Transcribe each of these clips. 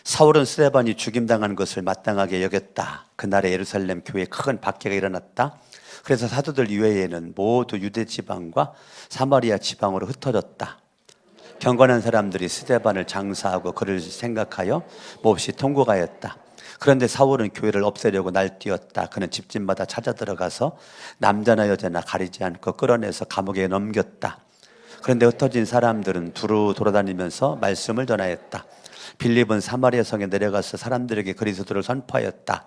사울은 스데반이 죽임당한 것을 마땅하게 여겼다. 그날에 예루살렘 교회에 큰 박해가 일어났다. 그래서 사도들 이외에는 모두 유대 지방과 사마리아 지방으로 흩어졌다. 경건한 사람들이 스데반을 장사하고 그를 생각하여 몹시 통곡하였다. 그런데 사울은 교회를 없애려고 날뛰었다. 그는 집집마다 찾아 들어가서 남자나 여자나 가리지 않고 끌어내서 감옥에 넘겼다. 그런데 흩어진 사람들은 두루 돌아다니면서 말씀을 전하였다. 빌립은 사마리아 성에 내려가서 사람들에게 그리스도를 선포하였다.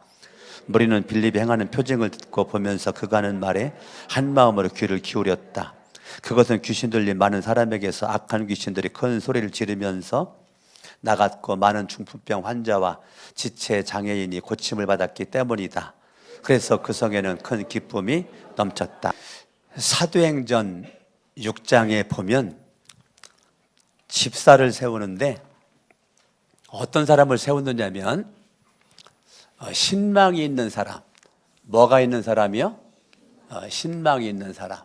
무리는 빌립이 행하는 표징을 듣고 보면서 그가 하는 말에 한 마음으로 귀를 기울였다. 그것은 귀신 들린 많은 사람에게서 악한 귀신들이 큰 소리를 지르면서 나갔고 많은 중풍병 환자와 지체 장애인이 고침을 받았기 때문이다. 그래서 그 성에는 큰 기쁨이 넘쳤다. 사도행전 6장에 보면 집사를 세우는데 어떤 사람을 세웠느냐면 신망이 있는 사람. 뭐가 있는 사람이요? 신망이 있는 사람.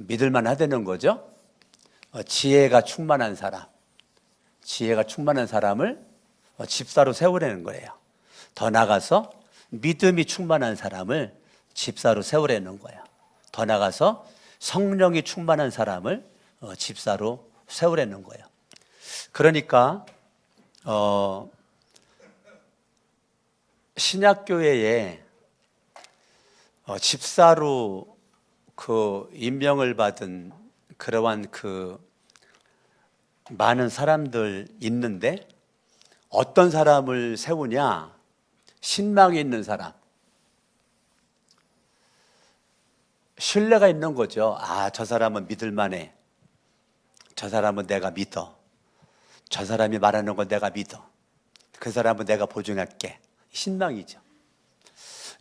믿을만 하다는 거죠. 지혜가 충만한 사람. 지혜가 충만한 사람을 집사로 세우라는 거예요. 더 나아가서 믿음이 충만한 사람을 집사로 세우라는 거예요. 더 나아가서 성령이 충만한 사람을 집사로 세우라는 거예요. 그러니까 신약교회에 집사로 그 임명을 받은 그러한 그 많은 사람들 있는데 어떤 사람을 세우냐? 신망이 있는 사람. 신뢰가 있는 거죠. 아, 저 사람은 믿을만해. 저 사람은 내가 믿어. 저 사람이 말하는 건 내가 믿어. 그 사람은 내가 보증할게. 신망이죠.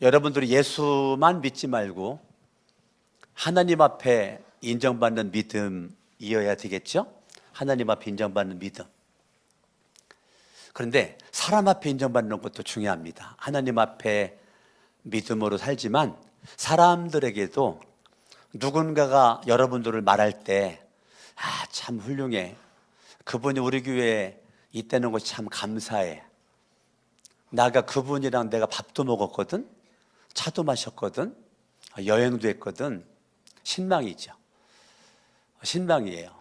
여러분들이 예수만 믿지 말고 하나님 앞에 인정받는 믿음이어야 되겠죠? 하나님 앞에 인정받는 믿음. 그런데 사람 앞에 인정받는 것도 중요합니다. 하나님 앞에 믿음으로 살지만 사람들에게도 누군가가 여러분들을 말할 때 참 훌륭해. 그분이 우리 교회에 있다는 것이 참 감사해. 나가 그분이랑 내가 밥도 먹었거든. 차도 마셨거든. 여행도 했거든. 신망이죠. 신망이에요.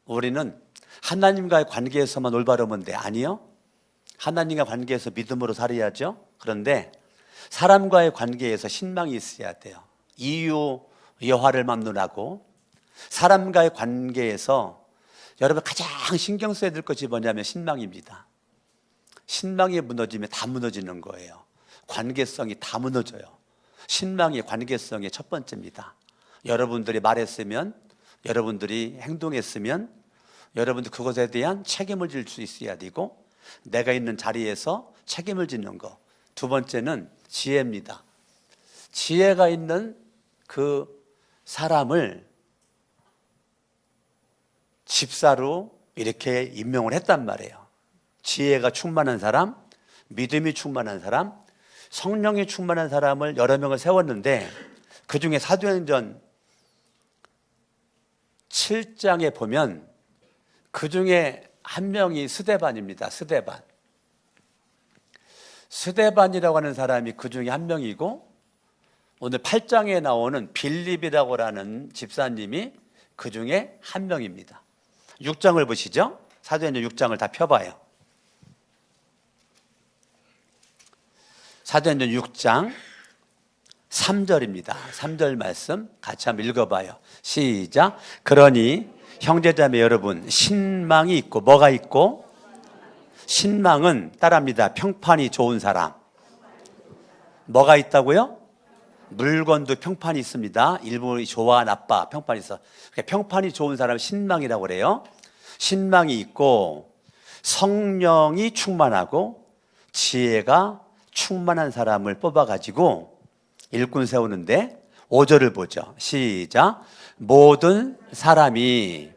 우리는 하나님과의 관계에서만 올바르면 돼. 아니요. 하나님과 관계에서 믿음으로 살아야죠. 그런데 사람과의 관계에서 신망이 있어야 돼요. 이유 여하를 막론하고 사람과의 관계에서 여러분 가장 신경 써야 될 것이 뭐냐면 신망입니다. 신망이 무너지면 다 무너지는 거예요. 관계성이 다 무너져요. 신망이 관계성의 첫 번째입니다. 여러분들이 말했으면, 여러분들이 행동했으면 여러분들 그것에 대한 책임을 질 수 있어야 되고 내가 있는 자리에서 책임을 짓는 거. 두 번째는 지혜입니다. 지혜가 있는 그 사람을 집사로 이렇게 임명을 했단 말이에요. 지혜가 충만한 사람, 믿음이 충만한 사람, 성령이 충만한 사람을 여러 명을 세웠는데 그 중에 사도행전 7장에 보면 그 중에 한 명이 스데반입니다. 스데반이라고 하는 사람이 그 중에 한 명이고 오늘 8장에 나오는 빌립이라고 하는 집사님이 그 중에 한 명입니다. 6장을 보시죠. 사도행전 6장을 다 펴봐요. 사도행전 6장 3절입니다. 3절 말씀 같이 한번 읽어봐요. 시작. 그러니 형제자매 여러분, 신망이 있고 뭐가 있고? 신망은 따라합니다. 평판이 좋은 사람. 뭐가 있다고요? 물건도 평판이 있습니다. 일부 좋아 나빠 평판이 있어. 평판이 좋은 사람을 신망이라고 그래요. 신망이 있고 성령이 충만하고 지혜가 충만한 사람을 뽑아가지고 일꾼 세우는데 5절을 보죠. 시작. 모든 사람이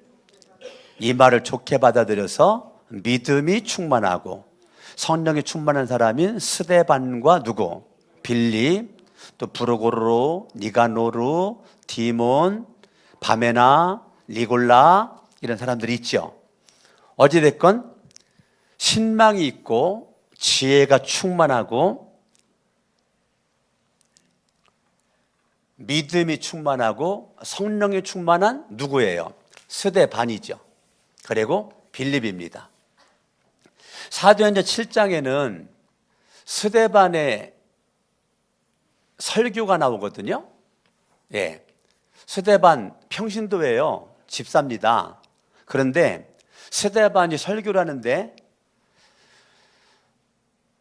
이 말을 좋게 받아들여서 믿음이 충만하고 성령이 충만한 사람인 스데반과 누구? 빌립, 또 브루고로, 니가노르, 디몬, 바메나, 리골라 이런 사람들이 있죠. 어찌됐건 신망이 있고 지혜가 충만하고 믿음이 충만하고 성령이 충만한 누구예요? 스데반이죠. 그리고 빌립입니다. 사도행전 7장에는 스데반의 설교가 나오거든요. 예, 스데반 평신도예요. 집사입니다. 그런데 스데반이 설교를 하는데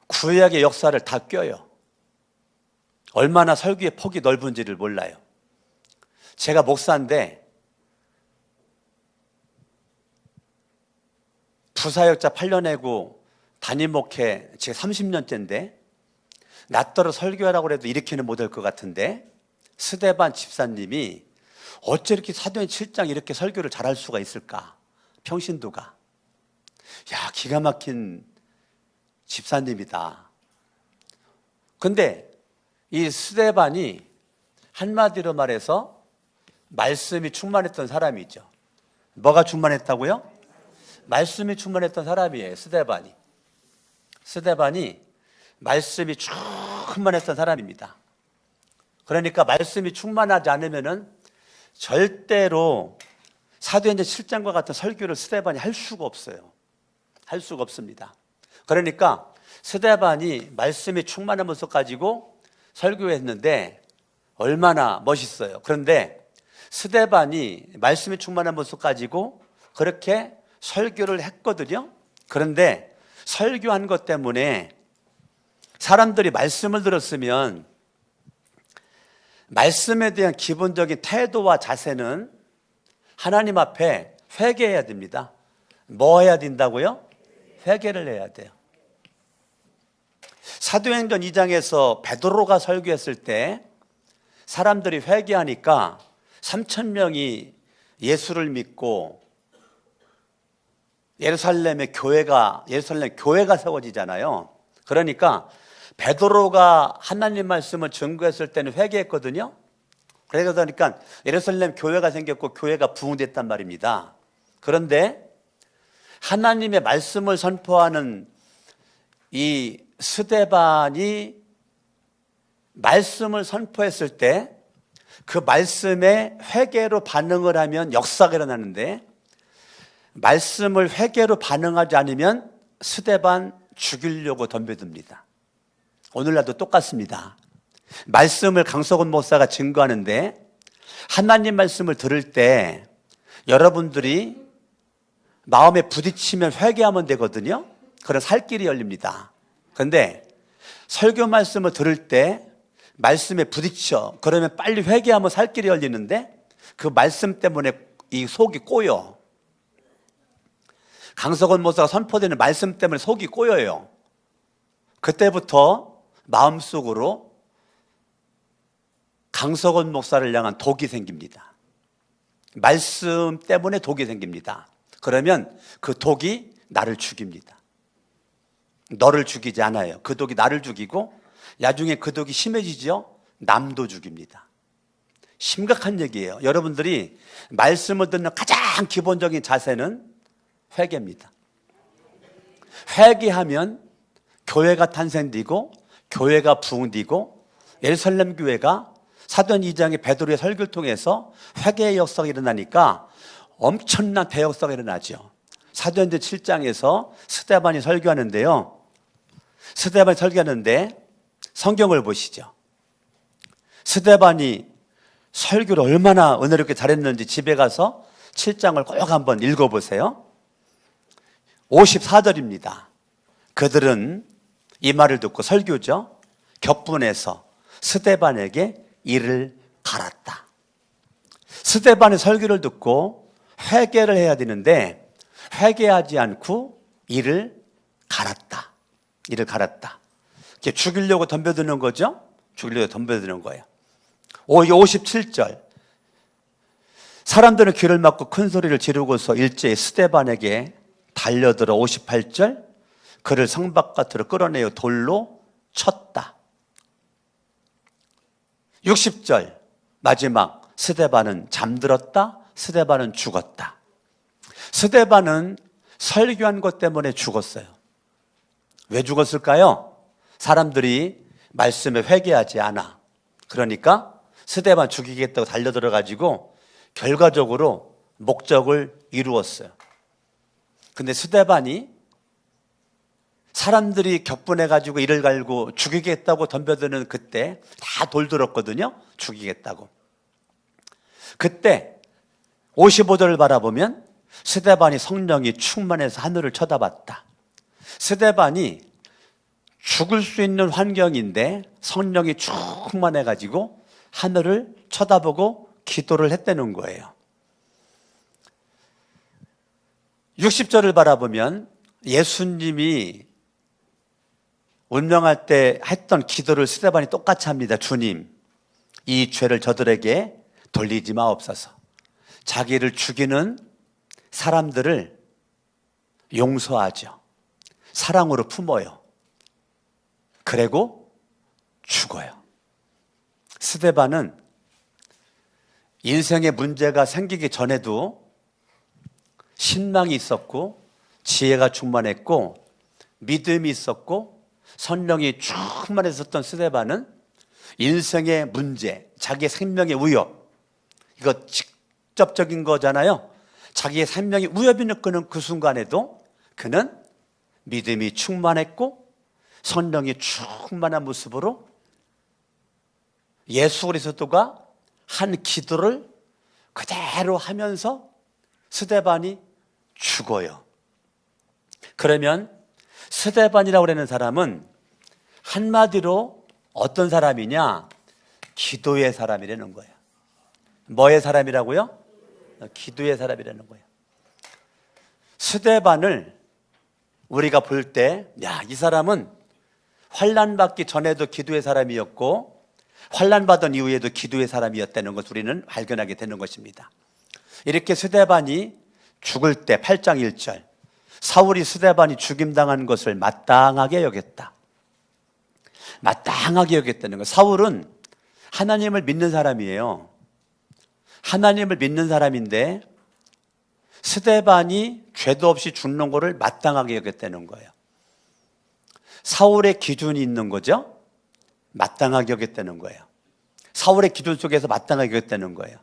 구약의 역사를 다 껴요. 얼마나 설교의 폭이 넓은지를 몰라요. 제가 목사인데 부사역자 8년 해고 담임 목회 지금 30년째인데 낯들어 설교하라고 해도 이렇게는 못할 것 같은데 스데반 집사님이 어째 이렇게 사도행 7장 이렇게 설교를 잘할 수가 있을까? 평신도가. 야, 기가 막힌 집사님이다. 근데 이 스데반이 한마디로 말해서 말씀이 충만했던 사람이죠. 뭐가 충만했다고요? 말씀이 충만했던 사람이에요. 스데반이 말씀이 충만했던 사람입니다. 그러니까 말씀이 충만하지 않으면은 절대로 사도행전 7장과 같은 설교를 스데반이 할 수가 없어요. 할 수가 없습니다. 그러니까 스데반이 말씀이 충만한 모습 가지고 설교했는데 얼마나 멋있어요. 그런데 스데반이 말씀이 충만한 모습 가지고 그렇게 설교를 했거든요. 그런데 설교한 것 때문에 사람들이 말씀을 들었으면 말씀에 대한 기본적인 태도와 자세는 하나님 앞에 회개해야 됩니다. 뭐 해야 된다고요? 회개를 해야 돼요. 사도행전 2장에서 베드로가 설교했을 때 사람들이 회개하니까 3,000명이 예수를 믿고 예루살렘 교회가 세워지잖아요. 그러니까 베드로가 하나님 말씀을 증거했을 때는 회개했거든요. 그러니까 예루살렘 교회가 생겼고 교회가 부흥됐단 말입니다. 그런데 하나님의 말씀을 선포하는 이 스데반이 말씀을 선포했을 때 그 말씀에 회개로 반응을 하면 역사가 일어나는데 말씀을 회개로 반응하지 않으면 스데반 죽이려고 덤벼듭니다. 오늘날도 똑같습니다. 말씀을 강석원 목사가 증거하는데 하나님 말씀을 들을 때 여러분들이 마음에 부딪히면 회개하면 되거든요. 그런 살 길이 열립니다. 그런데 설교 말씀을 들을 때 말씀에 부딪혀 그러면 빨리 회개하면 살 길이 열리는데 그 말씀 때문에 이 속이 꼬여. 강석원 목사가 선포되는 말씀 때문에 속이 꼬여요. 그때부터 마음속으로 강석원 목사를 향한 독이 생깁니다. 말씀 때문에 독이 생깁니다. 그러면 그 독이 나를 죽입니다. 너를 죽이지 않아요. 그 독이 나를 죽이고 나중에 그 독이 심해지죠. 남도 죽입니다. 심각한 얘기예요. 여러분들이 말씀을 듣는 가장 기본적인 자세는 회개입니다. 회개하면 교회가 탄생되고 교회가 부흥되고 예루살렘 교회가 사도행전 2장의 베드로의 설교를 통해서 회개의 역사가 일어나니까 엄청난 대역사가 일어나죠. 사도행전 7장에서 스데반이 설교하는데요. 스데반이 설교하는데 성경을 보시죠. 스데반이 설교를 얼마나 은혜롭게 잘했는지 집에 가서 7장을 꼭 한번 읽어보세요. 54절입니다. 그들은 이 말을 듣고 설교죠. 격분해서 스데반에게 이를 갈았다. 스데반의 설교를 듣고 회개를 해야 되는데 회개하지 않고 이를 갈았다. 이를 갈았다. 이렇게 죽이려고 덤벼드는 거죠. 죽이려고 덤벼드는 거예요. 57절. 사람들은 귀를 막고 큰 소리를 지르고서 일제히 스데반에게 달려들어 58절. 그를 성 바깥으로 끌어내어 돌로 쳤다. 60절. 마지막 스데반은 잠들었다. 스데반은 죽었다. 스데반은 설교한 것 때문에 죽었어요. 왜 죽었을까요? 사람들이 말씀에 회개하지 않아. 그러니까 스데반 죽이겠다고 달려들어가지고 결과적으로 목적을 이루었어요. 근데 스데반이 사람들이 격분해가지고 이를 갈고 죽이겠다고 덤벼드는 그때 다 돌들었거든요. 죽이겠다고. 그때 55절을 바라보면 스데반이 성령이 충만해서 하늘을 쳐다봤다. 스데반이 죽을 수 있는 환경인데 성령이 충만해가지고 하늘을 쳐다보고 기도를 했다는 거예요. 60절을 바라보면 예수님이 운명할 때 했던 기도를 스데반이 똑같이 합니다. 주님, 이 죄를 저들에게 돌리지 마옵소서. 자기를 죽이는 사람들을 용서하죠. 사랑으로 품어요. 그리고 죽어요. 스데반은 인생에 문제가 생기기 전에도 신망이 있었고 지혜가 충만했고 믿음이 있었고 성령이 충만했었던 스데반은 인생의 문제, 자기의 생명의 위협, 이거 직접적인 거잖아요. 자기의 생명이 위협이 느끼는 그 순간에도 그는 믿음이 충만했고 성령이 충만한 모습으로 예수 그리스도가 한 기도를 그대로 하면서 스데반이 죽어요. 그러면 스데반이라고 하는 사람은 한마디로 어떤 사람이냐? 기도의 사람이라는 거예요. 뭐의 사람이라고요? 기도의 사람이라는 거예요. 스데반을 우리가 볼 때, 이 사람은 환난 받기 전에도 기도의 사람이었고 환난 받은 이후에도 기도의 사람이었다는 것을 우리는 발견하게 되는 것입니다. 이렇게 스데반이 죽을 때 8장 1절 사울이 스데반이 죽임당한 것을 마땅하게 여겼다. 마땅하게 여겼다는 것. 사울은 하나님을 믿는 사람이에요. 하나님을 믿는 사람인데 스데반이 죄도 없이 죽는 것을 마땅하게 여겼다는 거예요. 사울의 기준이 있는 거죠. 마땅하게 여겼다는 거예요. 사울의 기준 속에서 마땅하게 여겼다는 거예요.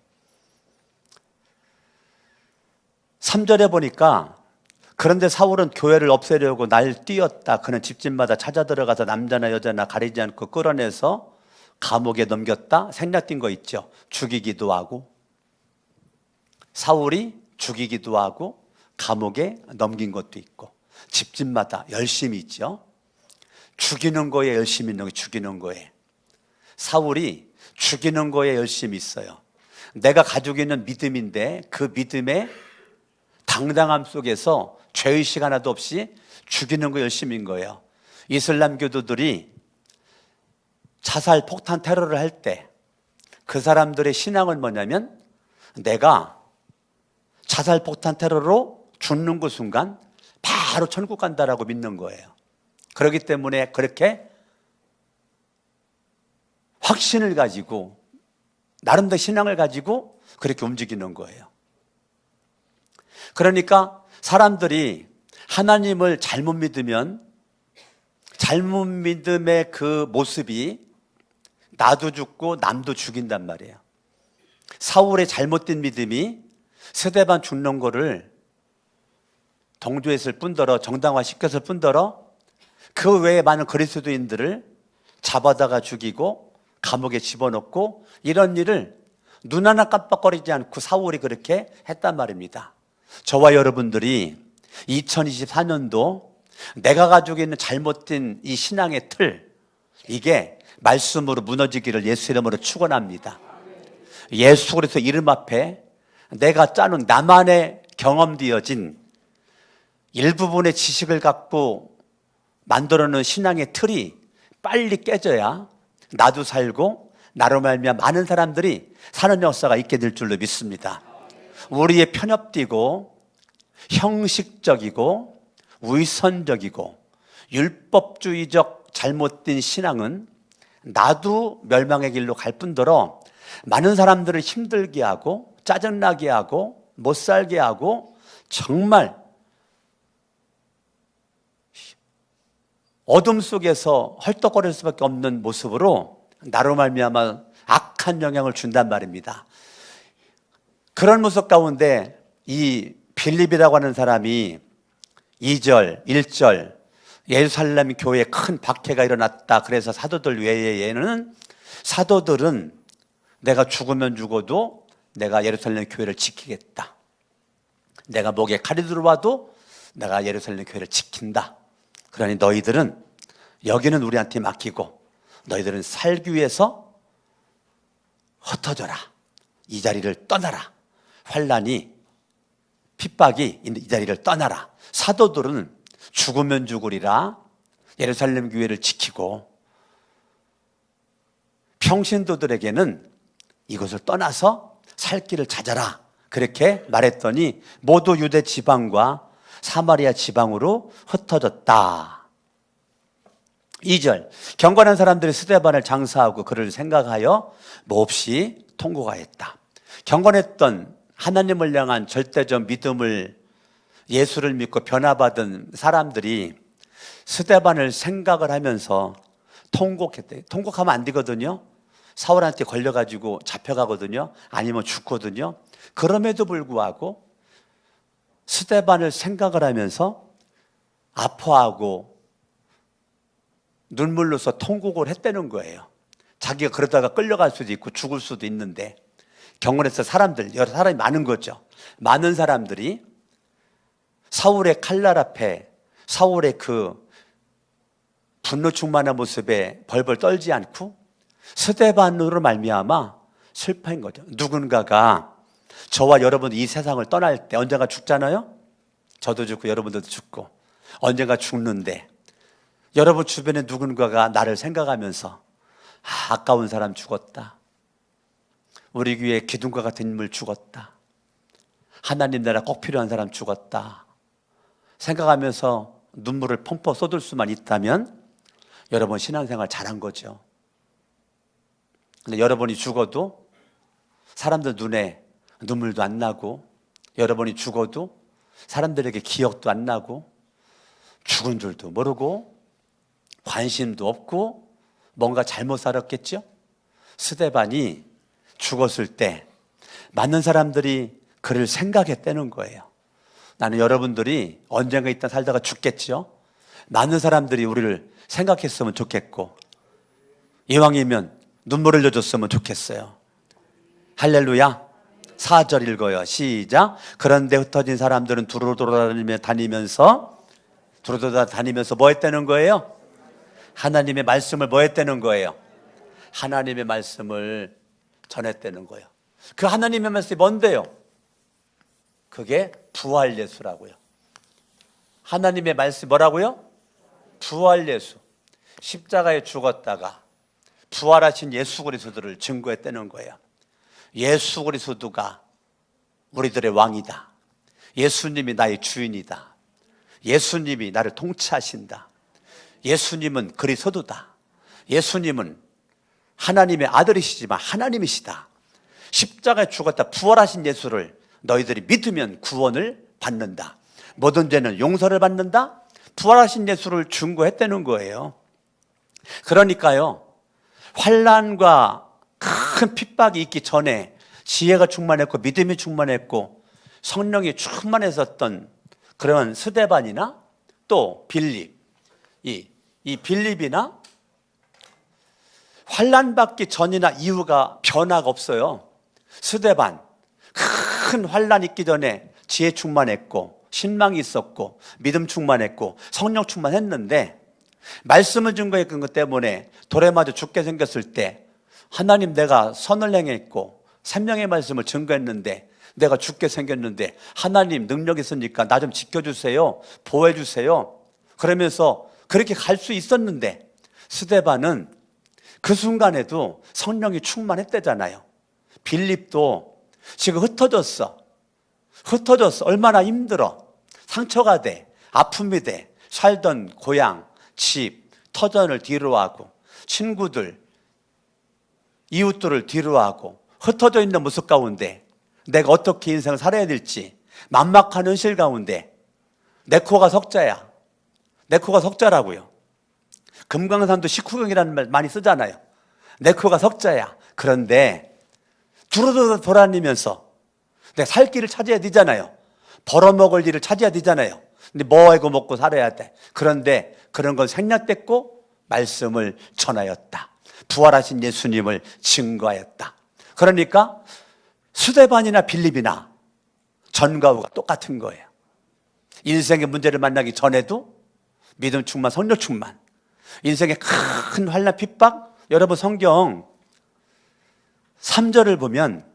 3절에 보니까 그런데 사울은 교회를 없애려고 날 뛰었다. 그는 집집마다 찾아 들어가서 남자나 여자나 가리지 않고 끌어내서 감옥에 넘겼다. 생략된 거 있죠. 죽이기도 하고 사울이 죽이기도 하고 감옥에 넘긴 것도 있고 집집마다 열심히 있죠. 죽이는 거에 열심히 있는 거, 죽이는 거에. 사울이 죽이는 거에 열심히 있어요. 내가 가지고 있는 믿음인데 그 믿음의 당당함 속에서 죄의식 하나도 없이 죽이는 거 열심인 거예요. 이슬람 교도들이 자살 폭탄 테러를 할 때 그 사람들의 신앙은 뭐냐면 내가 자살 폭탄 테러로 죽는 그 순간 바로 천국 간다라고 믿는 거예요. 그렇기 때문에 그렇게 확신을 가지고 나름대로 신앙을 가지고 그렇게 움직이는 거예요. 그러니까 사람들이 하나님을 잘못 믿으면 잘못 믿음의 그 모습이 나도 죽고 남도 죽인단 말이에요. 사울의 잘못된 믿음이 스데반 죽는 거를 동조했을 뿐더러 정당화시켰을 뿐더러 그 외에 많은 그리스도인들을 잡아다가 죽이고 감옥에 집어넣고 이런 일을 눈 하나 깜빡거리지 않고 사울이 그렇게 했단 말입니다. 저와 여러분들이 2024년도 내가 가지고 있는 잘못된 이 신앙의 틀, 이게 말씀으로 무너지기를 예수 이름으로 축원합니다. 예수 그리스도 이름 앞에 내가 짜는 나만의 경험되어진 일부분의 지식을 갖고 만들어놓은 신앙의 틀이 빨리 깨져야 나도 살고 나로 말미암아 많은 사람들이 사는 역사가 있게 될 줄로 믿습니다. 우리의 편협되고 형식적이고 위선적이고 율법주의적 잘못된 신앙은 나도 멸망의 길로 갈 뿐더러 많은 사람들을 힘들게 하고 짜증나게 하고 못 살게 하고 정말 어둠 속에서 헐떡거릴 수밖에 없는 모습으로 나로 말미암아 악한 영향을 준단 말입니다. 그런 모습 가운데 이 빌립이라고 하는 사람이 2절, 1절 예루살렘 교회에 큰 박해가 일어났다. 그래서 사도들 외에는 사도들은 내가 죽으면 죽어도 내가 예루살렘 교회를 지키겠다. 내가 목에 칼이 들어와도 내가 예루살렘 교회를 지킨다. 그러니 너희들은 여기는 우리한테 맡기고 너희들은 살기 위해서 흩어져라. 이 자리를 떠나라. 환난이 핍박이 이 자리를 떠나라. 사도들은 죽으면 죽으리라 예루살렘 교회를 지키고 평신도들에게는 이것을 떠나서 살 길을 찾아라. 그렇게 말했더니 모두 유대 지방과 사마리아 지방으로 흩어졌다. 2절 경건한 사람들이 스데반을 장사하고 그를 생각하여 몹시 통곡하였다. 경건했던 하나님을 향한 절대적 믿음을 예수를 믿고 변화받은 사람들이 스데반을 생각을 하면서 통곡했대. 통곡하면 안 되거든요. 사울한테 걸려가지고 잡혀가거든요. 아니면 죽거든요. 그럼에도 불구하고 스데반을 생각을 하면서 아파하고 눈물로서 통곡을 했다는 거예요. 자기가 그러다가 끌려갈 수도 있고 죽을 수도 있는데 경건해서 사람들, 여러 사람이 많은 거죠. 많은 사람들이 사울의 칼날 앞에 사울의 그 분노 충만한 모습에 벌벌 떨지 않고 스데반으로 말미암아 슬퍼한 거죠. 누군가가 저와 여러분 이 세상을 떠날 때 언젠가 죽잖아요. 저도 죽고 여러분들도 죽고 언젠가 죽는데 여러분 주변에 누군가가 나를 생각하면서 아까운 사람 죽었다. 우리 교회 기둥과 같은 인물 죽었다. 하나님 나라 꼭 필요한 사람 죽었다. 생각하면서 눈물을 펑펑 쏟을 수만 있다면 여러분 신앙생활 잘한 거죠. 근데 여러분이 죽어도 사람들 눈에 눈물도 안 나고 여러분이 죽어도 사람들에게 기억도 안 나고 죽은 줄도 모르고 관심도 없고 뭔가 잘못 살았겠죠? 스데반이 죽었을 때 많은 사람들이 그를 생각했다는 거예요. 나는 여러분들이 언젠가 있다 살다가 죽겠죠? 많은 사람들이 우리를 생각했으면 좋겠고 이왕이면 눈물을 흘려줬으면 좋겠어요. 할렐루야. 4절 읽어요. 시작. 그런데 흩어진 사람들은 두루 돌아다니면서 뭐 했다는 거예요? 하나님의 말씀을 뭐 했다는 거예요? 하나님의 말씀을 전했다는 거예요. 그 하나님의 말씀이 뭔데요? 그게 부활 예수라고요. 하나님의 말씀이 뭐라고요? 부활 예수. 십자가에 죽었다가 부활하신 예수 그리스도를 증거했다는 거예요. 예수 그리스도가 우리들의 왕이다. 예수님이 나의 주인이다. 예수님이 나를 통치하신다. 예수님은 그리스도다. 예수님은 하나님의 아들이시지만 하나님이시다. 십자가에 죽었다 부활하신 예수를 너희들이 믿으면 구원을 받는다. 모든 죄는 용서를 받는다. 부활하신 예수를 증거했다는 거예요. 그러니까요, 환난과 큰 핍박이 있기 전에 지혜가 충만했고 믿음이 충만했고 성령이 충만했었던 그런 스데반이나 또 빌립, 이 빌립이나 환난받기 전이나 이후가 변화가 없어요. 스데반 큰 환난 있기 전에 지혜 충만했고 신망이 있었고 믿음 충만했고 성령 충만했는데 말씀을 증거했던 것 때문에 돌에 맞아 죽게 생겼을 때 하나님 내가 선을 행했고 생명의 말씀을 증거했는데 내가 죽게 생겼는데 하나님 능력 있으니까 나 좀 지켜주세요. 보호해주세요. 그러면서 그렇게 갈 수 있었는데 스데반은 그 순간에도 성령이 충만했대잖아요. 빌립도 지금 흩어졌어. 얼마나 힘들어. 상처가 돼. 아픔이 돼. 살던 고향, 집, 터전을 뒤로하고 친구들, 이웃들을 뒤로하고 흩어져 있는 모습 가운데 내가 어떻게 인생을 살아야 될지 막막한 현실 가운데 내 코가 석자야. 내 코가 석자라고요. 금강산도 식후경이라는 말 많이 쓰잖아요. 내 코가 석자야. 그런데 두루두루 돌아다니면서 내가 살 길을 찾아야 되잖아요. 벌어먹을 일을 찾아야 되잖아요. 근데 뭐 하고 먹고 살아야 돼. 그런데 그런 건 생략됐고 말씀을 전하였다. 부활하신 예수님을 증거하였다. 그러니까 스데반이나 빌립이나 전과 후가 똑같은 거예요. 인생의 문제를 만나기 전에도 믿음 충만, 성령 충만. 인생의 큰 환난 핍박. 여러분 성경 3절을 보면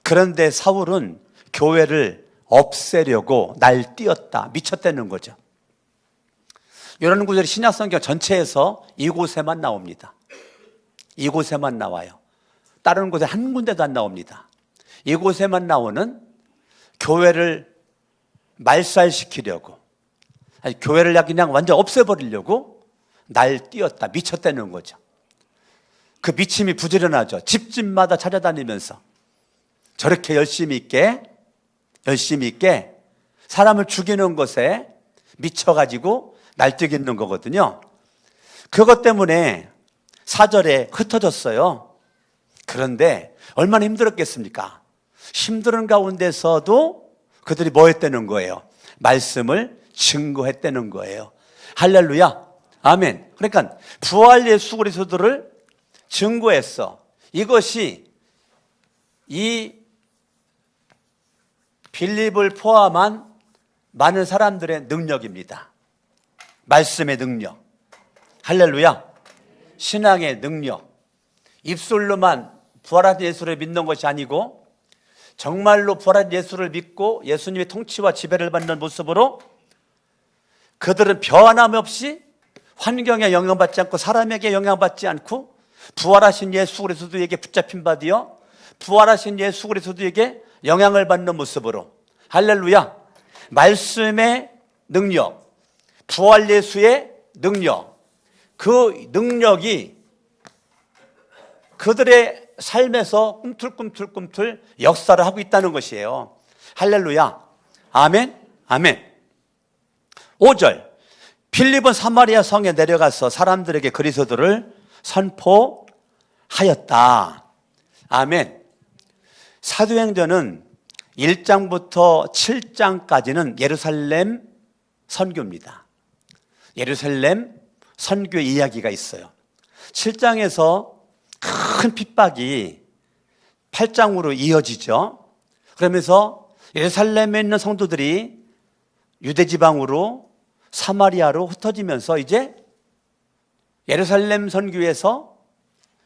그런데 사울은 교회를 없애려고 날뛰었다. 미쳤다는 거죠. 이런 구절이 신약 성경 전체에서 이곳에만 나옵니다. 이곳에만 나와요. 다른 곳에 한 군데도 안 나옵니다. 이곳에만 나오는 교회를 말살시키려고, 아니, 교회를 그냥 완전 없애버리려고 날뛰었다. 미쳤다는 거죠. 그 미침이 부지런하죠. 집집마다 찾아다니면서 저렇게 열심히 있게 사람을 죽이는 것에 미쳐가지고 날뛰겠는 거거든요. 그것 때문에 4절에 흩어졌어요. 그런데 얼마나 힘들었겠습니까? 힘든 가운데서도 그들이 뭐 했다는 거예요? 말씀을 증거했다는 거예요. 할렐루야. 아멘. 그러니까 부활 예수 그리스도를 증거했어. 이것이 이 빌립을 포함한 많은 사람들의 능력입니다. 말씀의 능력. 할렐루야. 신앙의 능력. 입술로만 부활한 예수를 믿는 것이 아니고 정말로 부활한 예수를 믿고 예수님의 통치와 지배를 받는 모습으로 그들은 변함없이 환경에 영향받지 않고 사람에게 영향받지 않고 부활하신 예수 그리스도에게 붙잡힌 바 되어 부활하신 예수 그리스도에게 영향을 받는 모습으로, 할렐루야, 말씀의 능력, 부활 예수의 능력, 그 능력이 그들의 삶에서 꿈틀꿈틀 역사를 하고 있다는 것이에요. 할렐루야. 아멘. 아멘. 5절. 빌립은 사마리아 성에 내려가서 사람들에게 그리스도를 선포하였다. 아멘. 사도행전은 1장부터 7장까지는 예루살렘 선교입니다. 예루살렘 선교 이야기가 있어요. 7장에서 큰 핍박이 8장으로 이어지죠. 그러면서 예루살렘에 있는 성도들이 유대지방으로 사마리아로 흩어지면서 이제 예루살렘 선교에서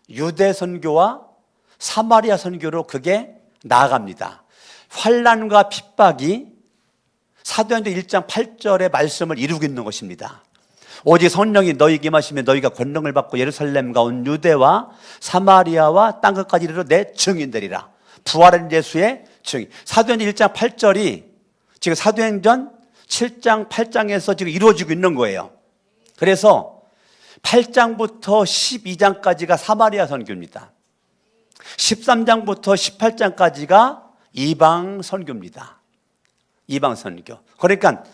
유대 선교와 사마리아 선교로 그게 나아갑니다. 환난과 핍박이 사도행전 1장 8절의 말씀을 이루고 있는 것입니다. 오직 성령이 너희에게 임하시면 너희가 권능을 받고 예루살렘과 온 유대와 사마리아와 땅 끝까지 이르러 내 증인되리라. 부활한 예수의 증인. 사도행전 1장 8절이 지금 사도행전 7장 8장에서 지금 이루어지고 있는 거예요. 그래서 8장부터 12장까지가 사마리아 선교입니다. 13장부터 18장까지가 이방 선교입니다. 이방 선교. 그러니까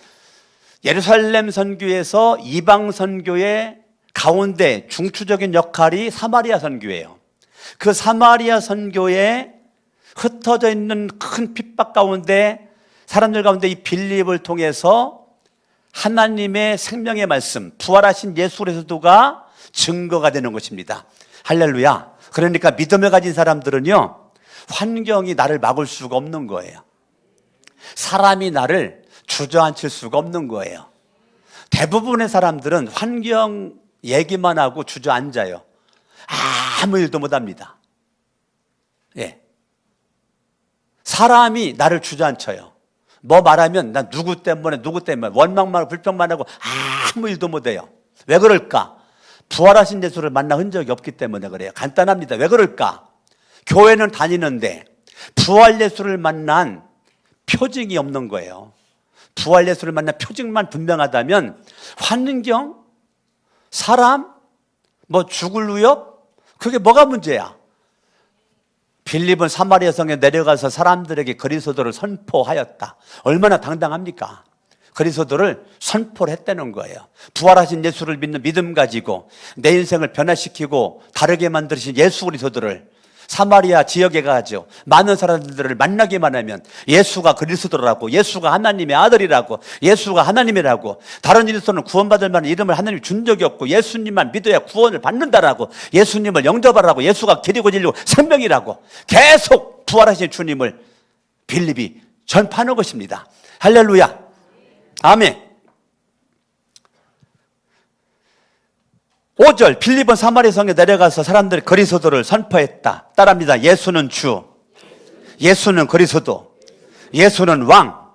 예루살렘 선교에서 이방 선교의 가운데 중추적인 역할이 사마리아 선교예요. 그 사마리아 선교에 흩어져 있는 큰 핍박 가운데 사람들 가운데 이 빌립을 통해서 하나님의 생명의 말씀, 부활하신 예수 그리스도가 증거가 되는 것입니다. 할렐루야. 그러니까 믿음을 가진 사람들은요, 환경이 나를 막을 수가 없는 거예요. 사람이 나를 주저앉힐 수가 없는 거예요. 대부분의 사람들은 환경 얘기만 하고 주저앉아요. 아무 일도 못합니다. 예. 사람이 나를 주저앉혀요. 뭐 말하면 난 누구 때문에 원망만 하고 불평만 하고 아무 일도 못해요. 왜 그럴까? 부활하신 예수를 만난 적이 없기 때문에 그래요. 간단합니다. 왜 그럴까? 교회는 다니는데 부활 예수를 만난 표징이 없는 거예요. 부활 예수를 만난 표징만 분명하다면 환경, 사람, 뭐 죽을 위협, 그게 뭐가 문제야? 빌립은 사마리아 성에 내려가서 사람들에게 그리스도를 선포하였다. 얼마나 당당합니까? 그리스도를 선포를 했다는 거예요. 부활하신 예수를 믿는 믿음 가지고 내 인생을 변화시키고 다르게 만드신 예수 그리스도를 사마리아 지역에 가죠. 많은 사람들을 만나기만 하면 예수가 그리스도라고, 예수가 하나님의 아들이라고, 예수가 하나님이라고, 다른 이름으로는 구원받을 만한 이름을 하나님이 준 적이 없고 예수님만 믿어야 구원을 받는다라고, 예수님을 영접하라고, 예수가 길이고 진리고 생명이라고 계속 부활하신 주님을 빌립이 전파하는 것입니다. 할렐루야. 아멘. 5절 빌립은 사마리아 성에 내려가서 사람들이 그리스도를 선포했다. 따라합니다. 예수는 주, 예수는 그리스도, 예수는 왕.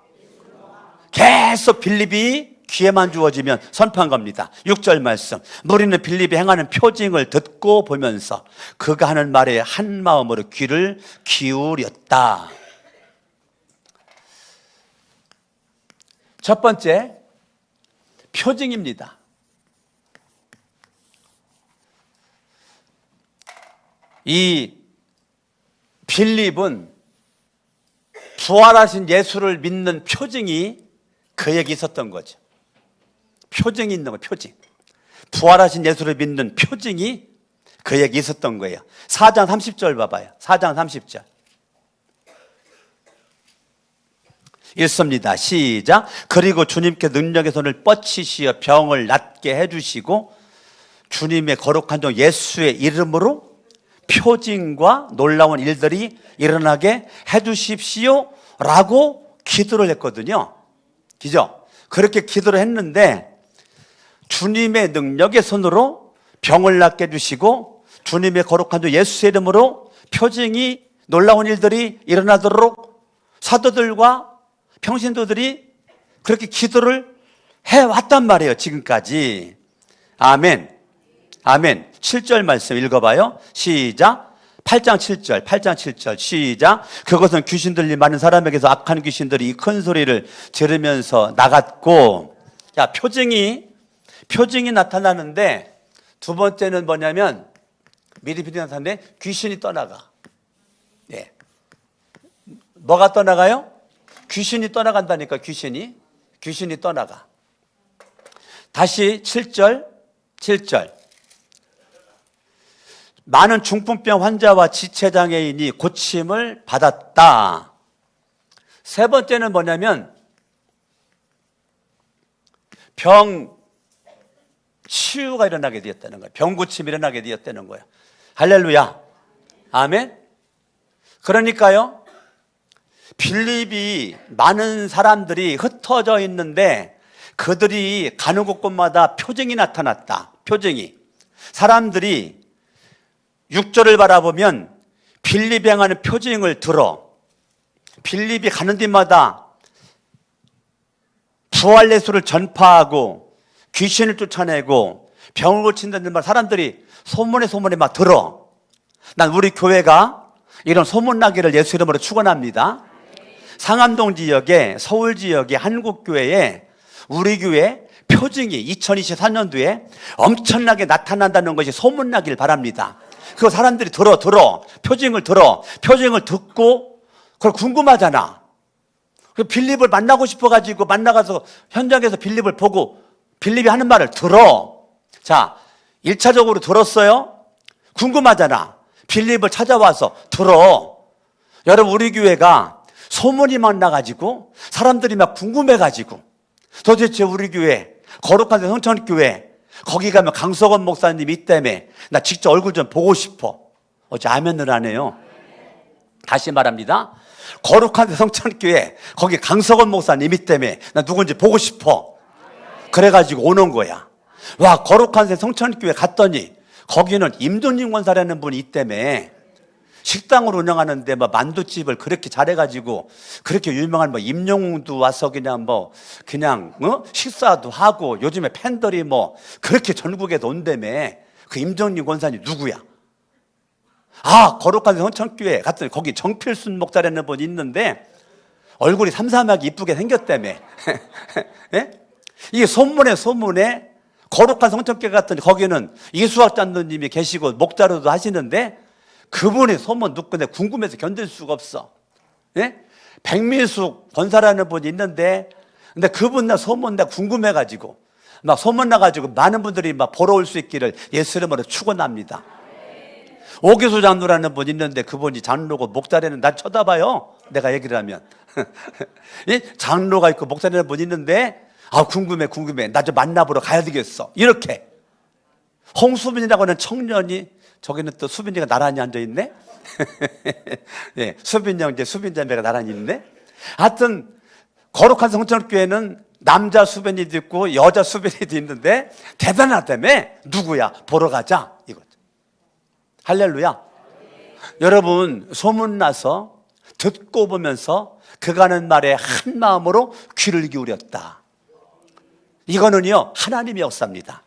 계속 빌립이 귀에만 주어지면 선포한 겁니다. 6절 말씀. 무리는 빌립이 행하는 표징을 듣고 보면서 그가 하는 말에 한 마음으로 귀를 기울였다. 첫 번째, 표징입니다. 이 빌립은 부활하신 예수를 믿는 표징이 그에게 있었던 거죠. 표징이 있는 거예요. 표징. 부활하신 예수를 믿는 표징이 그에게 있었던 거예요. 4장 30절 봐봐요. 4장 30절 읽습니다. 시작. 그리고 주님께 능력의 손을 뻗치시어 병을 낫게 해주시고 주님의 거룩한 종 예수의 이름으로 표징과 놀라운 일들이 일어나게 해주십시오 라고 기도를 했거든요. 그죠? 그렇게 기도를 했는데 주님의 능력의 손으로 병을 낫게 해주시고 주님의 거룩한 종 예수의 이름으로 표징이 놀라운 일들이 일어나도록 사도들과 평신도들이 그렇게 기도를 해왔단 말이에요. 지금까지. 아멘. 아멘. 7절 말씀 읽어봐요. 시작. 8장 7절 시작. 그것은 귀신 들린 많은 사람에게서 악한 귀신들이 이 큰 소리를 들으면서 나갔고. 자, 표징이 나타나는데 두 번째는 뭐냐면 미리 나타나는데 귀신이 떠나가. 예. 뭐가 떠나가요? 귀신이 떠나간다니까. 귀신이 떠나가. 다시 7절 많은 중풍병 환자와 지체장애인이 고침을 받았다. 세 번째는 뭐냐면 병 치유가 일어나게 되었다는 거예요. 병 고침이 일어나게 되었다는 거예요. 할렐루야. 아멘. 그러니까요, 빌립이 많은 사람들이 흩어져 있는데 그들이 가는 곳곳마다 표징이 나타났다. 표징이. 사람들이 6절을 바라보면 빌립이 행하는 표징을 들어 빌립이 가는 데마다 부활 예수를 전파하고 귀신을 쫓아내고 병을 고친다는 말 사람들이 소문에 막 들어. 난 우리 교회가 이런 소문나기를 예수 이름으로 축원합니다. 상암동 지역에, 서울 지역의 한국교회에 우리 교회 표징이 2024년도에 엄청나게 나타난다는 것이 소문나길 바랍니다. 그 사람들이 표징을 듣고 그걸 궁금하잖아. 그 빌립을 만나고 싶어가지고 만나가서 현장에서 빌립을 보고 빌립이 하는 말을 들어. 자, 1차적으로 들었어요. 궁금하잖아. 빌립을 찾아와서 들어. 여러분, 우리 교회가 소문이 막 나가지고 사람들이 막 궁금해가지고 도대체 우리 교회 거룩한 성천교회 거기 가면 강석원 목사님이 있다며 나 직접 얼굴 좀 보고 싶어. 어째 아멘을 안 해요. 다시 말합니다. 거룩한 성천교회 거기 강석원 목사님 있다며 나 누군지 보고 싶어. 그래가지고 오는 거야. 와, 거룩한 성천교회 갔더니 거기는 임동진 권사라는 분이 있다며 식당을 운영하는데 뭐 만두집을 그렇게 잘해가지고 그렇게 유명한 뭐 임영웅도 와서 그냥 식사도 하고 요즘에 팬들이 뭐 그렇게 전국에도 온다며. 그 임정진 권사님 누구야? 아, 거룩한 성천교회 갔더니 거기 정필순 목사라는 분이 있는데 얼굴이 삼삼하게 이쁘게 생겼다며. 예? 이게 소문에 거룩한 성천교회 갔더니 거기는 이수학 장로님이 계시고 목자로도 하시는데 그분의 소문 듣고 내가 궁금해서 견딜 수가 없어. 예? 백미숙 권사라는 분이 있는데 근데 그분 나 소문 나 궁금해가지고 막 소문 나가지고 많은 분들이 막 보러 올 수 있기를 예수 이름으로 축원합니다. 오기수 장로라는 분 있는데 그분이 장로고 목사라는 날 쳐다봐요. 내가 얘기를 하면 이 장로가 있고 목사라는 분 있는데 궁금해 나 좀 만나보러 가야 되겠어. 이렇게 홍수빈이라고 하는 청년이 저기는 또 수빈이가 나란히 앉아있네. 네, 수빈이 형 이제 수빈 자매가 나란히 있네. 하여튼 거룩한 성전교회는 남자 수빈이도 있고 여자 수빈이도 있는데 대단하다며. 누구야? 보러 가자 이거죠. 할렐루야. 여러분 소문나서 듣고 보면서 그가 하는 말에 한 마음으로 귀를 기울였다. 이거는요 하나님의 역사입니다.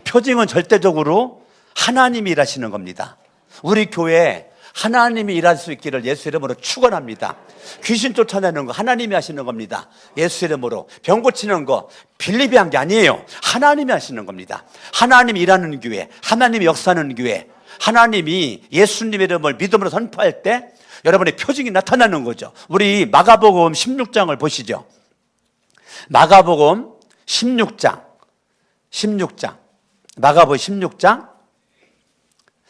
표징은 절대적으로 하나님이 일하시는 겁니다. 우리 교회에 하나님이 일할 수 있기를 예수 이름으로 축원합니다. 귀신 쫓아내는 거 하나님이 하시는 겁니다. 예수 이름으로. 병 고치는 거 빌립이 한 게 아니에요. 하나님이 하시는 겁니다. 하나님이 일하는 교회, 하나님이 역사하는 교회, 하나님이 예수님의 이름을 믿음으로 선포할 때 여러분의 표징이 나타나는 거죠. 우리 마가복음 16장을 보시죠. 마가복음 16장 마가복음 16장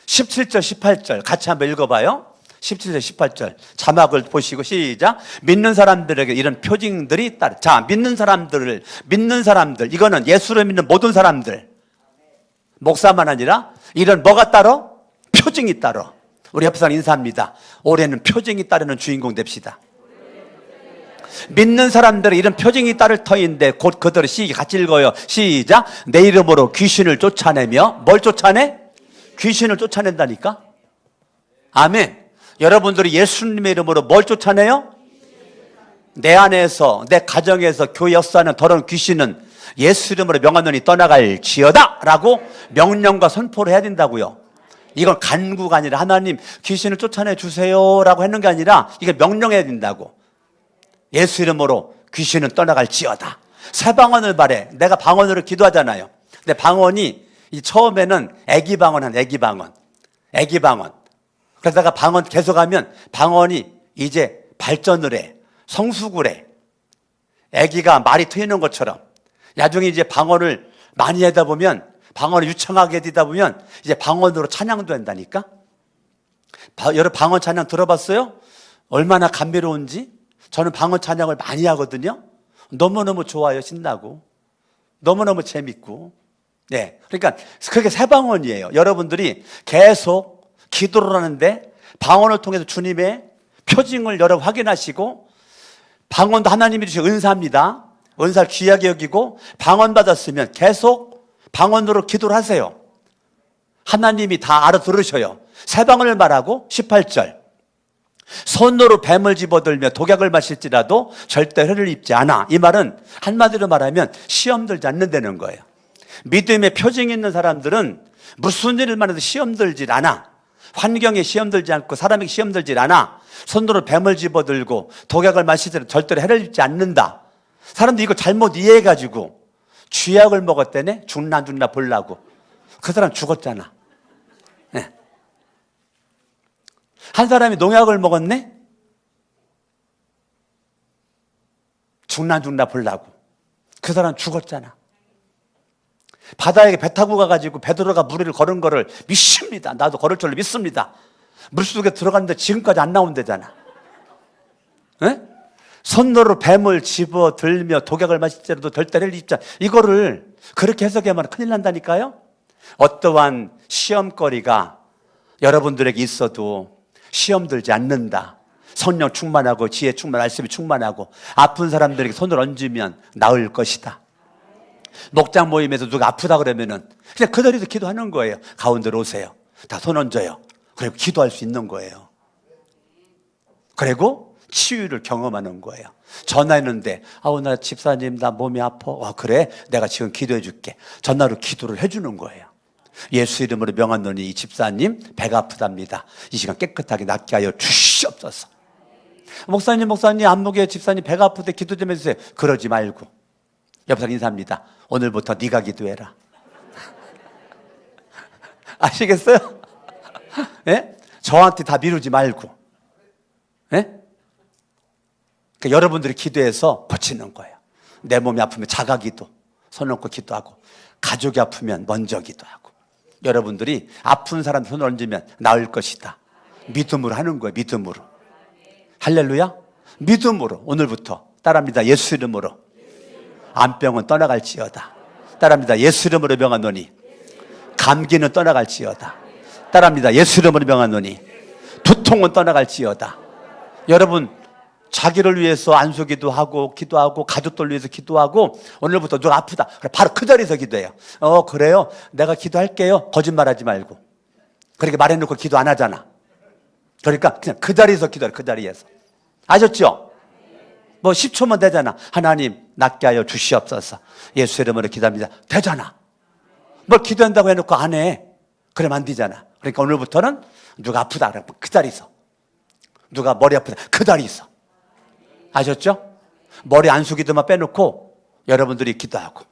17절 18절 같이 한번 읽어봐요. 17절 18절 자막을 보시고 시작. 믿는 사람들에게 이런 표징들이 있다. 자, 믿는 사람들 이거는 예수를 믿는 모든 사람들, 목사만 아니라 이런 뭐가 따로? 표징이 따로. 우리 옆에 사람 인사합니다. 올해는 표징이 따르는 주인공 됩시다. 믿는 사람들은 이런 표징이 따를 터인데 곧 그들을 같이 읽어요. 시작. 내 이름으로 귀신을 쫓아내며 뭘 쫓아내? 귀신을 쫓아낸다니까. 아멘. 여러분들이 예수님의 이름으로 뭘 쫓아내요? 내 안에서 내 가정에서 교회 역사하는 더러운 귀신은 예수 이름으로 명하노니 떠나갈지어다 라고 명령과 선포를 해야 된다고요. 이건 간구가 아니라 하나님 귀신을 쫓아내 주세요 라고 하는 게 아니라 이게 명령해야 된다고. 예수 이름으로 귀신은 떠나갈지어다. 새 방언을 바래. 내가 방언으로 기도하잖아요. 근데 방언이 처음에는 애기 방언. 그러다가 방언 계속하면 방언이 이제 발전을 해. 성숙을 해. 애기가 말이 트이는 것처럼. 나중에 이제 방언을 많이 하다 보면, 방언을 유창하게 되다 보면 이제 방언으로 찬양도 한다니까. 여러분 방언 찬양 들어봤어요? 얼마나 감미로운지. 저는 방언 찬양을 많이 하거든요. 너무너무 좋아요. 신나고 너무너무 재밌고. 네, 그러니까 그게 새 방언이에요. 여러분들이 계속 기도를 하는데 방언을 통해서 주님의 표징을 여러분 확인하시고, 방언도 하나님이 주신 은사입니다. 은사를 귀하게 여기고 방언 받았으면 계속 방언으로 기도를 하세요. 하나님이 다 알아들으셔요. 새 방언을 말하고 18절 손으로 뱀을 집어들며 독약을 마실지라도 절대 해를 입지 않아. 이 말은 한마디로 말하면 시험 들지 않는다는 거예요. 믿음의 표징이 있는 사람들은 무슨 일만 해도 시험 들질 않아. 환경에 시험 들지 않고 사람에게 시험 들질 않아. 손으로 뱀을 집어들고 독약을 마시더라도 절대로 해를 입지 않는다. 사람들이 이거 잘못 이해해가지고 쥐약을 먹었다네. 죽나 보려고. 그 사람 죽었잖아. 네. 한 사람이 농약을 먹었네. 죽나 보려고. 그 사람 죽었잖아. 바다에 배 타고 가가지고 베드로가 물을 걸은 거를 믿습니다. 나도 걸을 줄로 믿습니다. 물속에 들어갔는데 지금까지 안 나온대잖아. 네? 손으로 뱀을 집어들며 독약을 마실지라도 절대 해를 입지 않아. 이거를 그렇게 해석하면 큰일 난다니까요. 어떠한 시험거리가 여러분들에게 있어도 시험 들지 않는다. 성령 충만하고 지혜 충만, 말씀이 충만하고 아픈 사람들에게 손을 얹으면 나을 것이다. 목장 모임에서 누가 아프다 그러면은 그냥 그들이도 기도하는 거예요. 가운데로 오세요. 다 손 얹어요. 그리고 기도할 수 있는 거예요. 그리고 치유를 경험하는 거예요. 전화했는데 나 집사님 나 몸이 아파. 그래? 내가 지금 기도해 줄게. 전화로 기도를 해주는 거예요. 예수 이름으로 명하노니 이 집사님 배가 아프답니다. 이 시간 깨끗하게 낫게 하여 주시옵소서. 목사님 안목에 집사님 배가 아프대 기도 좀 해주세요. 그러지 말고 옆에 사람 인사합니다. 오늘부터 네가 기도해라. 아시겠어요? 예? 저한테 다 미루지 말고. 예? 그러니까 여러분들이 기도해서 고치는 거예요. 내 몸이 아프면 자가기도, 손 얹고 기도하고, 가족이 아프면 먼저 기도하고, 여러분들이 아픈 사람 손을 얹으면 나을 것이다. 믿음으로 하는 거예요. 믿음으로. 할렐루야. 믿음으로 오늘부터 따라합니다. 예수 이름으로 암병은 떠나갈지어다. 따라합니다. 예수 이름으로 병하노니 감기는 떠나갈지어다. 따라합니다. 예수 이름으로 병하노니 두통은 떠나갈지어다. 여러분 자기를 위해서 안수기도 하고 기도하고 가족들 위해서 기도하고, 오늘부터 누가 아프다 그래 바로 그 자리에서 기도해요. 그래요? 내가 기도할게요. 거짓말하지 말고. 그렇게 말해놓고 기도 안 하잖아. 그러니까 그냥 그 자리에서 기도해. 그 자리에서. 아셨죠? 뭐 10초면 되잖아. 하나님 낫게 하여 주시옵소서. 예수 이름으로 기도합니다. 되잖아. 뭘 기도한다고 해놓고 안 해. 그러면 안 되잖아. 그러니까 오늘부터는 누가 아프다 그러면 그 자리에서, 누가 머리 아프다 그 자리에서. 아셨죠? 머리 안수기도만 빼놓고 여러분들이 기도하고,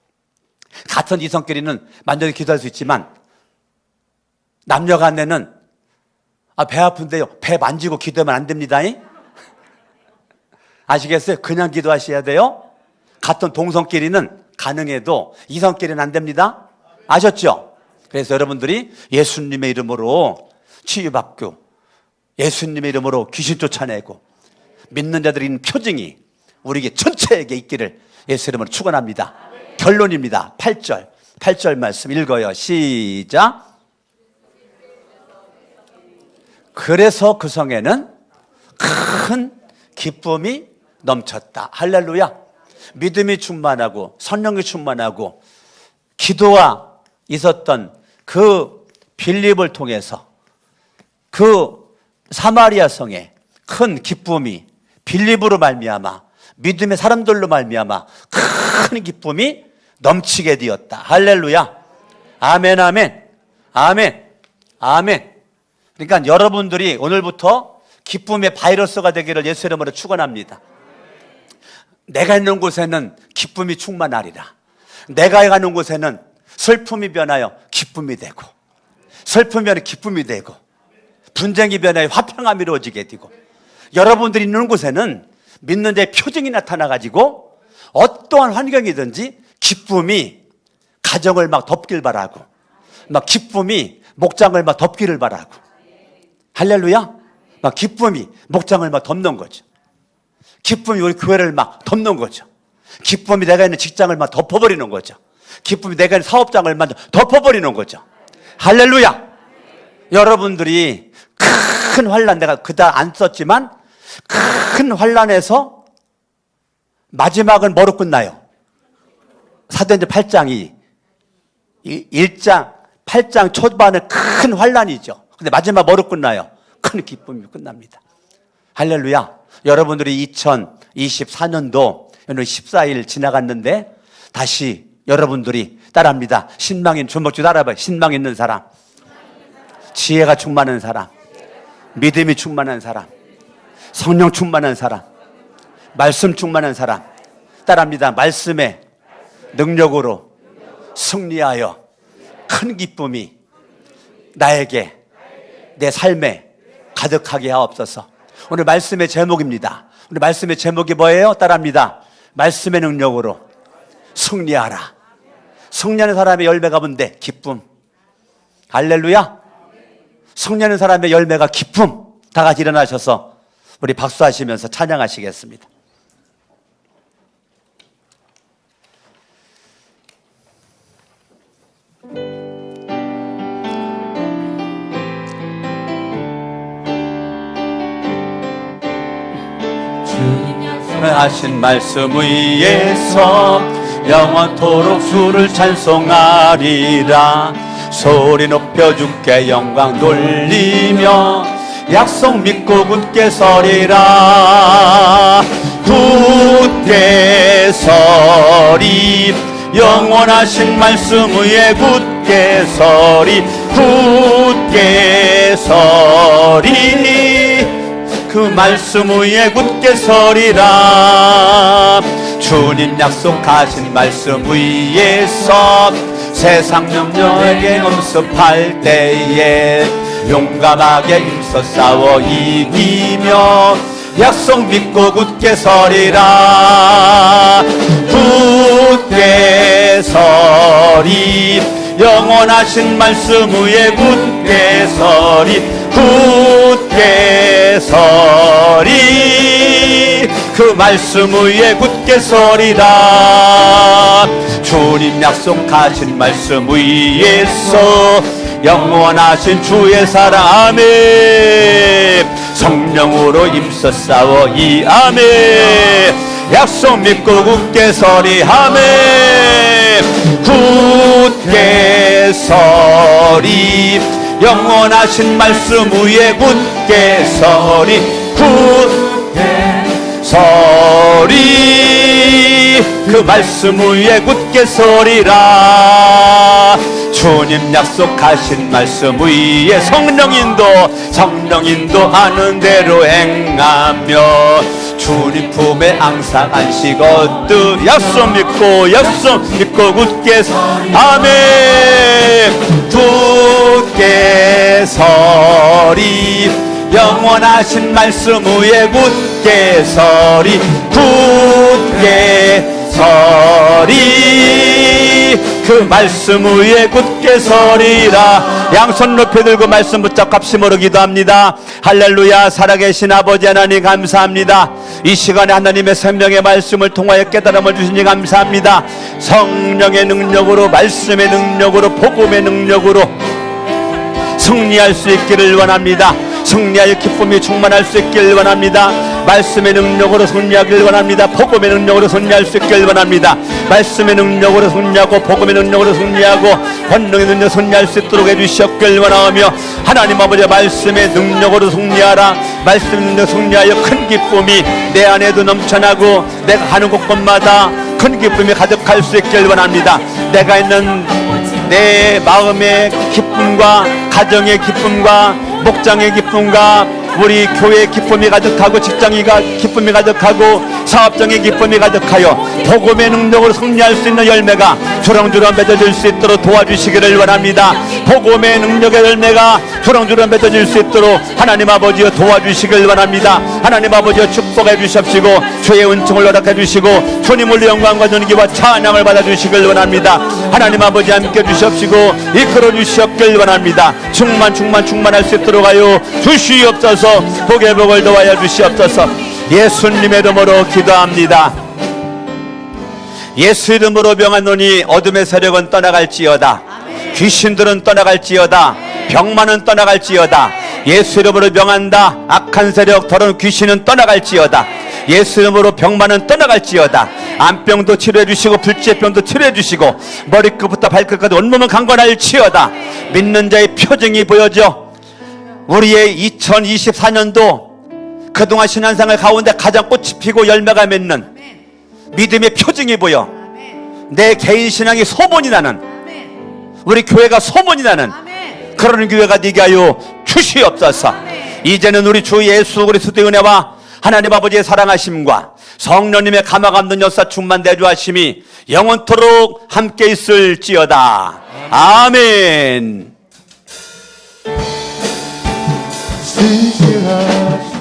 같은 이성끼리는 만족히 기도할 수 있지만 남녀 간에는 배 아픈데요, 배 만지고 기도하면 안 됩니다. 아시겠어요? 그냥 기도하셔야 돼요. 같은 동성끼리는 가능해도 이성끼리는 안 됩니다. 아셨죠? 그래서 여러분들이 예수님의 이름으로 치유받고, 예수님의 이름으로 귀신 쫓아내고, 믿는 자들이 있는 표징이 우리에게 전체에게 있기를 예수 이름으로 축원합니다. 결론입니다. 8절 말씀 읽어요. 시작. 그래서 그 성에는 큰 기쁨이 넘쳤다. 할렐루야. 믿음이 충만하고 성령이 충만하고 기도가 있었던 그 빌립을 통해서 그 사마리아 성에 큰 기쁨이, 빌립으로 말미암아 믿음의 사람들로 말미암아 큰 기쁨이 넘치게 되었다. 할렐루야. 아멘, 아멘, 아멘, 아멘. 그러니까 여러분들이 오늘부터 기쁨의 바이러스가 되기를 예수 이름으로 축원합니다. 내가 있는 곳에는 기쁨이 충만하리라. 내가 가는 곳에는 슬픔이 변하여 기쁨이 되고, 슬픔이 변하여 기쁨이 되고, 분쟁이 변하여 화평함이 이루어지게 되고, 여러분들이 있는 곳에는 믿는 자의 표징이 나타나가지고 어떠한 환경이든지 기쁨이 가정을 막 덮길 바라고, 막 기쁨이 목장을 막 덮기를 바라고. 할렐루야. 막 기쁨이 목장을 막 덮는 거죠. 기쁨이 우리 교회를 막 덮는 거죠. 기쁨이 내가 있는 직장을 막 덮어버리는 거죠. 기쁨이 내가 있는 사업장을 막 덮어버리는 거죠. 할렐루야. 여러분들이 큰 환난, 내가 그다 안 썼지만 큰 환난에서 마지막은 뭐로 끝나요? 사도행전 8장이 1장 8장 초반에 큰 환난이죠. 근데 마지막 뭐로 끝나요? 큰 기쁨이 끝납니다. 할렐루야. 여러분들이 2024년도 오늘 14일 지나갔는데 다시 여러분들이 따라합니다. 신망인, 주먹 쥐고 따라해봐요. 신망 있는 사람, 지혜가 충만한 사람, 믿음이 충만한 사람, 성령 충만한 사람, 말씀 충만한 사람. 따라합니다. 말씀의 능력으로 승리하여 큰 기쁨이 나에게, 내 삶에 가득하게 하옵소서. 오늘 말씀의 제목입니다. 오늘 말씀의 제목이 뭐예요? 따라합니다. 말씀의 능력으로 승리하라. 승리하는 사람의 열매가 뭔데? 기쁨. 할렐루야. 승리하는 사람의 열매가 기쁨. 다 같이 일어나셔서 우리 박수하시면서 찬양하시겠습니다. 하신 말씀 위에서 영원토록 주를 찬송하리라. 소리 높여 주께 영광 돌리며 약속 믿고 굳게 서리라. 굳게 서리, 영원하신 말씀 위에 굳게 서리. 굳게 서리, 그 말씀 위에 굳게 서리라. 주님 약속하신 말씀 위에서 세상 염려에게 엄습할 때에 용감하게 힘써 싸워 이기며 약속 믿고 굳게 서리라. 영원하신 말씀 위에 굳게 서리 굳게 서리 그 말씀 위에 굳게 서리라 주님 약속하신 말씀 위에서 영원하신 주의 사랑 아멘 성령으로 힘써 싸워 이 아멘 약속 믿고 굳게 서리 아멘 굳게 서리 영원하신 말씀 위에 굳게 서리 굳게 서리 그 말씀 위에 굳게 서리라 주님 약속하신 말씀 위에 성령 인도하는 대로 행하며 주님 품에 항상 안식어드 약속 믿고 굳게 아멘 굳게 서리 영원하신 말씀 위에 굳게 서리 굳게 서리 그 말씀 위에 굳게 서리라 양손 높이 들고 말씀 붙잡고 합심으로 기도합니다. 할렐루야. 살아계신 아버지 하나님 감사합니다. 이 시간에 하나님의 생명의 말씀을 통하여 깨달음을 주시니 감사합니다. 성령의 능력으로 말씀의 능력으로 복음의 능력으로 승리할 수 있기를 원합니다. 승리할 기쁨이 충만할 수 있기를 원합니다. 말씀의 능력으로 승리하기를 원합니다. 복음의 능력으로 승리할 수 있기를 원합니다. 말씀의 능력으로 승리하고 복음의 능력으로 승리하고 권능의 능력으로 승리할 수 있도록 해주셨기를 원하며 하나님 아버지 말씀의 능력으로 승리하라. 말씀의 능력으로 승리하여 큰 기쁨이 내 안에도 넘쳐나고 내가 가는 곳곳마다 큰 기쁨이 가득할 수 있기를 원합니다. 내가 있는 내 마음의 기쁨과 가정의 기쁨과 목장의 기쁨과 우리 교회의 기쁨이 가득하고 직장의 기쁨이 가득하고 사업장의 기쁨이 가득하여 복음의 능력으로 승리할 수 있는 열매가 주렁주렁 맺어질 수 있도록 도와주시기를 원합니다. 복음의 능력의 열매가 주렁주렁 맺어질 수 있도록 하나님 아버지여 도와주시기를 원합니다. 하나님 아버지여 축복해 주십시고 주의 은총을 허락해 주시고 주님을 영광과 존귀와 찬양을 받아주시기를 원합니다. 하나님 아버지 함께 주십시고 이끌어 주시옵기를 원합니다. 충만할 수 있도록 하여 주시옵소서. 복의 복을 더하여 주시옵소서. 예수님의 이름으로 기도합니다. 예수 이름으로 명하노니 어둠의 세력은 떠나갈지어다. 귀신들은 떠나갈지어다. 병만은 떠나갈지어다. 예수 이름으로 명한다. 악한 세력 더러운 귀신은 떠나갈지어다. 예수 이름으로 병만은 떠나갈지어다. 암병도 치료해 주시고 불치병도 치료해 주시고 머리끝부터 발끝까지 온몸은 강건할지어다. 믿는 자의 표정이 보여져 우리의 2024년도 그동안 신앙생활 가운데 가장 꽃이 피고 열매가 맺는 믿음의 표징이 보여 내 개인 신앙이 소문이 나는 우리 교회가 소문이 나는 그런 교회가 되게 하여 주시옵소서. 이제는 우리 주 예수 그리스도의 은혜와 하나님 아버지의 사랑하심과 성령님의 감화감동 역사 충만 대주하심이 영원토록 함께 있을지어다. 아멘. 신실하신